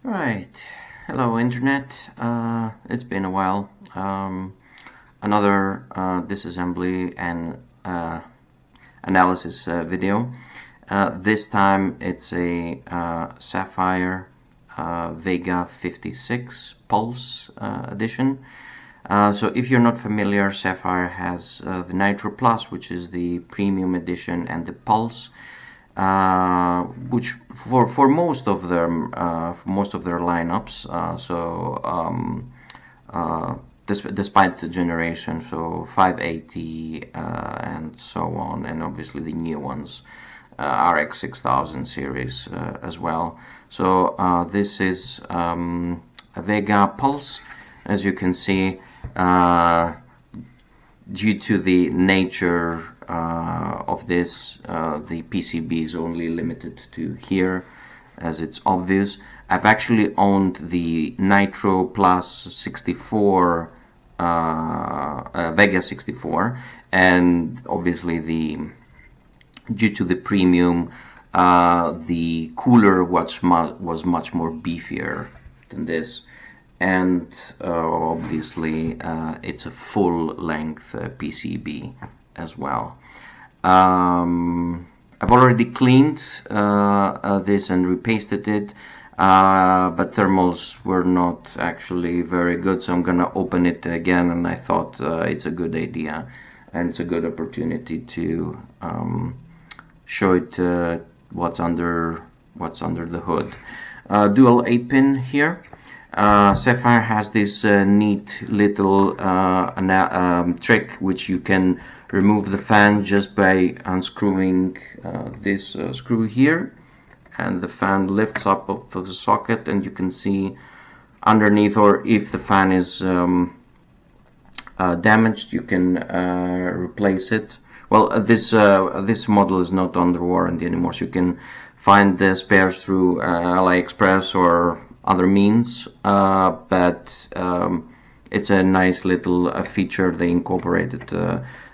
Right. Hello, Internet. It's been a while. Another disassembly and analysis video. This time it's a Sapphire Vega 56 Pulse edition. So if you're not familiar, Sapphire has the Nitro Plus, which is the premium edition, and the Pulse, which for most of them for their lineups. Despite the generation, so 580 and so on, and obviously the new ones, RX 6000 series as well. So this is a Vega Pulse, as you can see. Due to the nature of this, the PCB is only limited to here, as it's obvious. I've actually owned the Nitro Plus 64 Vega 64, and obviously due to the premium, the cooler was much more beefier than this, and obviously it's a full-length PCB as well. I've already cleaned this and repasted it, but thermals were not actually very good, so I'm gonna open it again, and I thought it's a good idea and it's a good opportunity to show it what's under the hood. Dual 8-pin here. Sapphire has this neat little trick, which you can remove the fan just by unscrewing this screw here, and the fan lifts up of the socket, and you can see underneath, or if the fan is damaged, you can replace it. Well, this model is not under warranty anymore, so you can find the spares through AliExpress or other means, but it's a nice little feature they incorporated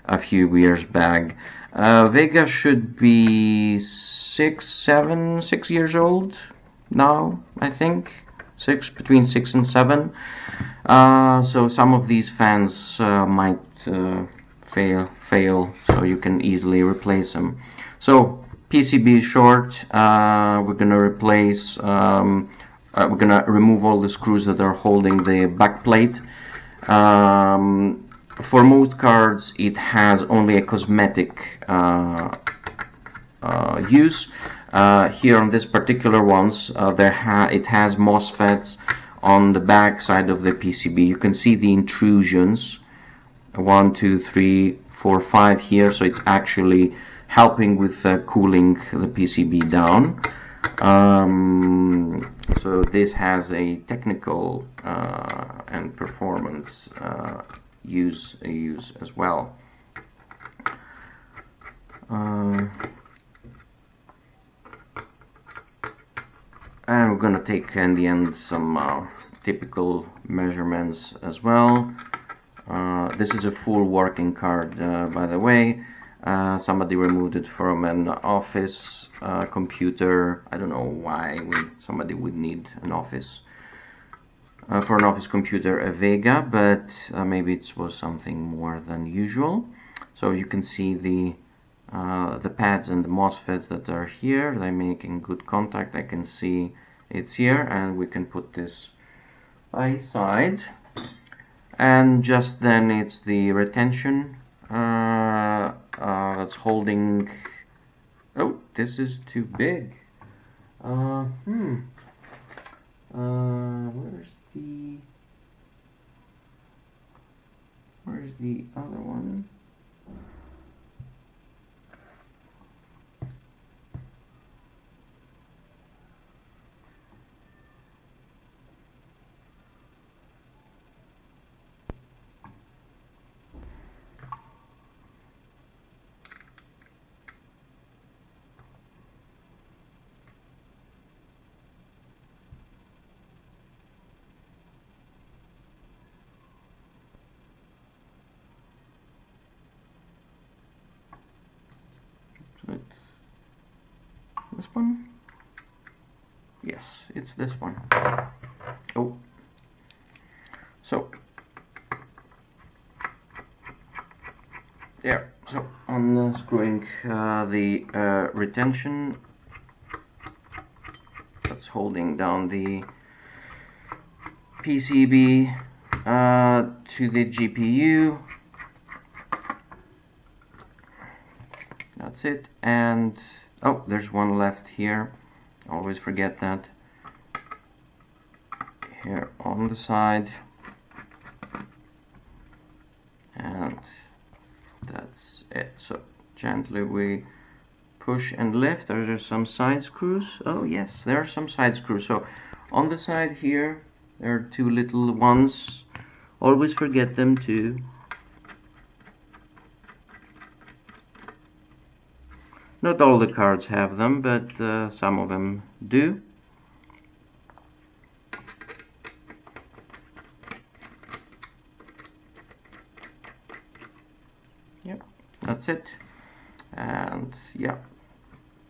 a few years back. Vega should be 6 years old now, I think. Between 6 and 7. So some of these fans might fail, so you can easily replace them. So PCB is short. We're gonna replace. We're gonna remove all the screws that are holding the back plate. For most cards, it has only a cosmetic use. Here on this particular ones, it has MOSFETs on the back side of the PCB. You can see the intrusions, 1, 2, 3, 4, 5 here, so it's actually helping with cooling the PCB down. So this has a technical and performance use as well. And we're gonna take in the end some typical measurements as well. This is a full working card, by the way. Somebody removed it from an office computer. I don't know why somebody would need an office for an office computer, a Vega, but maybe it was something more than usual. So you can see the pads and the MOSFETs that are here. They're making good contact. I can see it's here, and we can put this by side. And just then it's the retention that's holding. Oh, this is too big. Where's the other one? This one? Yes, it's this one. Oh, so there. So unscrewing the retention that's holding down the PCB to the GPU. That's it. And oh, there's one left here. Always forget that. Here on the side. And that's it. So gently we push and lift. Are there some side screws? Oh yes, there are some side screws. So on the side here there are two little ones. Always forget them too. Not all the cards have them, but some of them do. Yep, that's it. And yeah,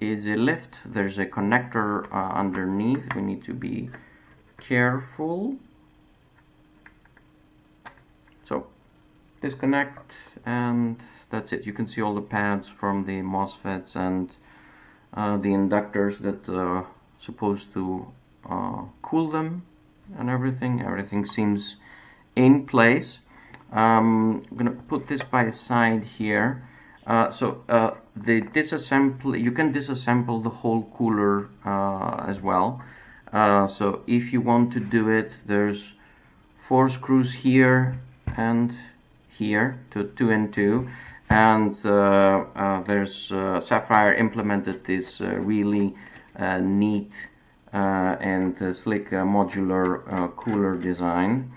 easy lift. There's a connector underneath. We need to be careful. So disconnect, and that's it. You can see all the pads from the MOSFETs and the inductors that are supposed to cool them and everything. Everything seems in place. I'm gonna put this by side here. The disassembly, you can disassemble the whole cooler as well. So if you want to do it, there's 4 screws here and here, to 2 and 2, and there's Sapphire implemented this really neat and slick modular cooler design,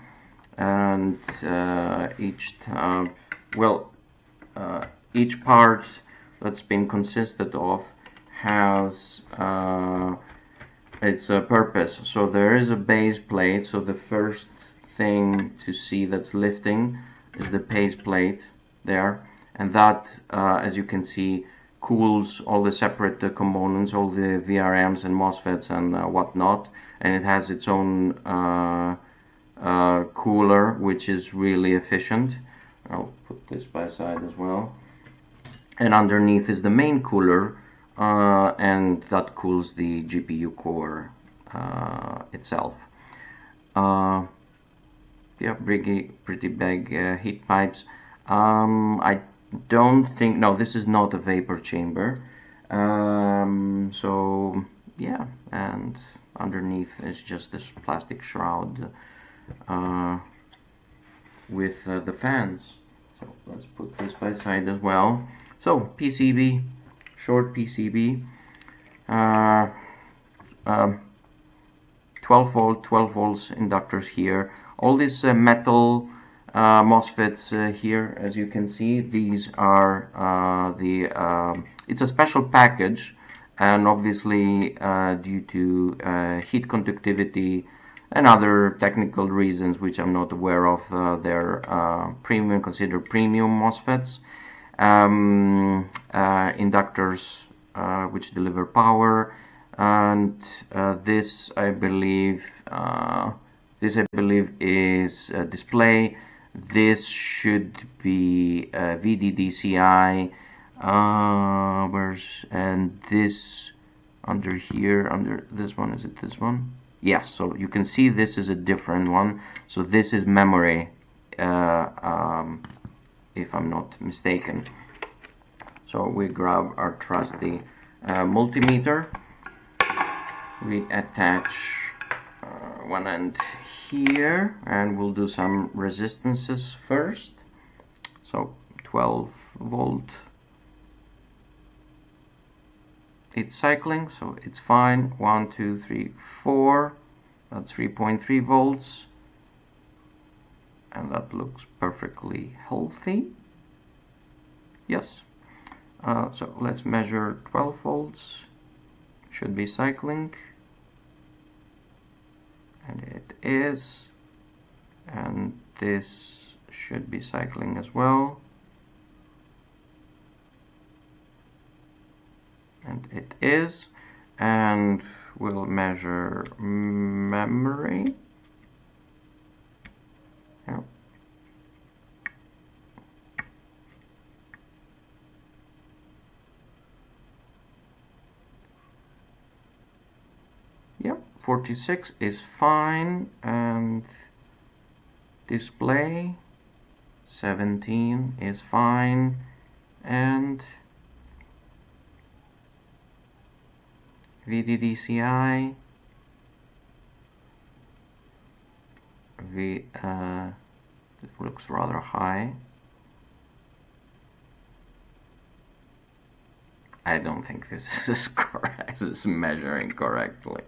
and each part that's been consisted of has its purpose. So there is a base plate, so the first thing to see that's lifting is the base plate there, and that as you can see cools all the separate components, all the VRMs and MOSFETs and whatnot, and it has its own cooler, which is really efficient. I'll put this by side as well. And underneath is the main cooler, and that cools the GPU core itself. Yeah, pretty big heat pipes. I don't think, no, this is not a vapor chamber. So yeah, and underneath is just this plastic shroud with the fans. So let's put this by side as well. So PCB, short PCB, 12 volts inductors here. All these metal MOSFETs here, as you can see, these are it's a special package, and obviously due to heat conductivity and other technical reasons which I'm not aware of, they're considered premium MOSFETs. Inductors which deliver power, and this I believe is a display. This should be VDDCI, and this under here, under this one, is it this one? Yes, so you can see this is a different one. So this is memory, if I'm not mistaken. So we grab our trusty multimeter, we attach one end here, and we'll do some resistances first. So 12 volt, it's cycling, so it's fine. 1, 2, 3, 4, that's 3.3 volts, and that looks perfectly healthy. Yes. So let's measure 12 volts, should be cycling, and it is, and this should be cycling as well, and it is, and we'll measure memory. Yeah. Yep, 46 is fine, and display 17 is fine, and VDDCI it looks rather high. I don't think this is correct. This is measuring correctly.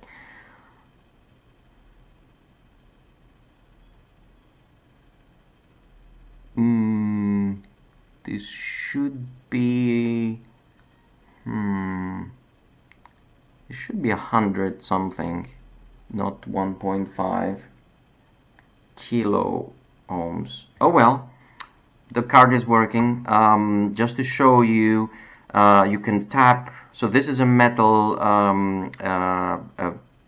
This should be it should be 100 something, not 1.5 kilo ohms. Oh well, the card is working. Just to show you, you can tap. So this is a metal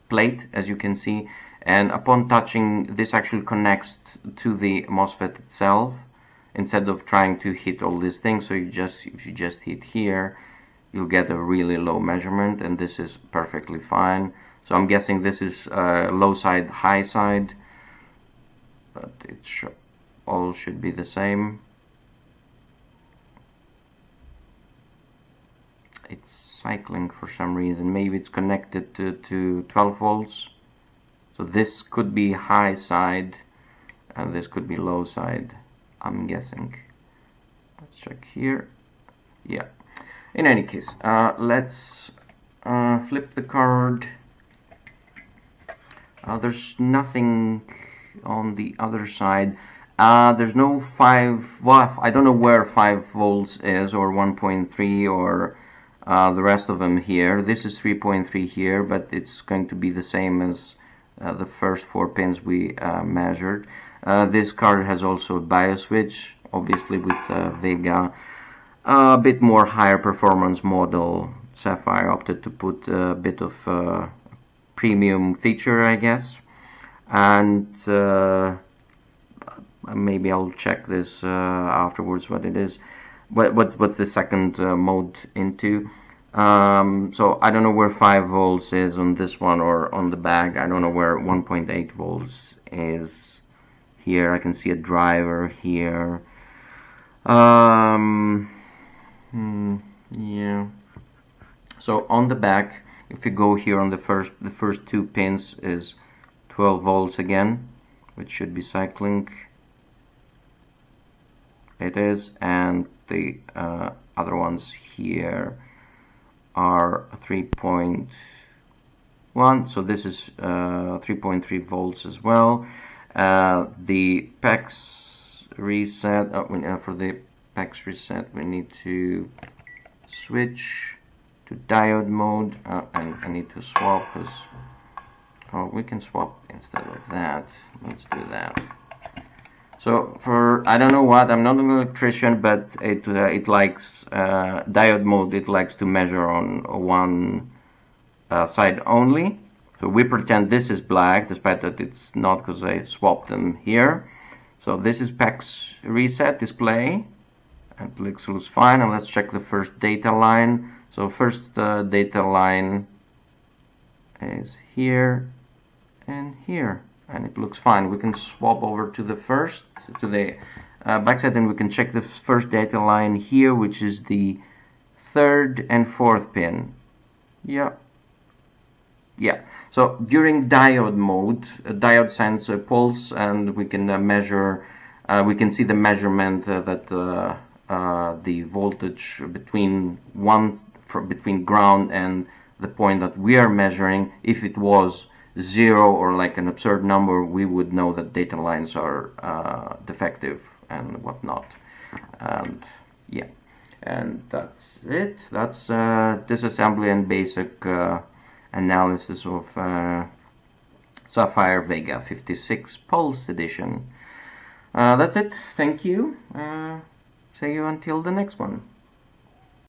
plate, as you can see, and upon touching, this actually connects to the MOSFET itself instead of trying to hit all these things. So if you just hit here, you'll get a really low measurement, and this is perfectly fine. So I'm guessing this is low side, high side, but it all should be the same. It's cycling for some reason. Maybe it's connected to 12 volts. So this could be high side and this could be low side, I'm guessing. Let's check here. Yeah. In any case, let's flip the card. There's nothing on the other side. There's no 5, well, I don't know where 5 volts is, or 1.3, or the rest of them here. This is 3.3 here, but it's going to be the same as the first 4 pins we measured. This card has also a BIOS switch, obviously with Vega. A bit more higher performance model. Sapphire opted to put a bit of premium feature, I guess. And maybe I'll check this afterwards what it is. What's the second mode into? So I don't know where 5 volts is on this one or on the back. I don't know where 1.8 volts is here. I can see a driver here. Yeah. So on the back, if you go here on the first 2 pins is 12 volts again, which should be cycling. It is, and the other ones here are 3.1, so this is 3.3 volts as well. The PEX reset, for the PEX reset we need to switch to diode mode, and I need to swap, because we can swap instead of that. Let's do that. So for, I don't know what, I'm not an electrician, but it likes diode mode. It likes to measure on one side only. So we pretend this is black, despite that it's not, because I swapped them here. So this is PEX reset display, and it looks fine. And let's check the first data line. So first data line is here and here, and it looks fine. We can swap over to the backside, and we can check the first data line here, which is the 3rd and 4th pin. Yeah. So during diode mode, a diode sends a pulse, and we can measure. We can see the measurement that the voltage between ground and the point that we are measuring. If it was 0 or like an absurd number, we would know that data lines are defective and whatnot. And yeah, and that's it. That's disassembly and basic analysis of Sapphire Vega 56 Pulse Edition. That's it. Thank you. See you until the next one.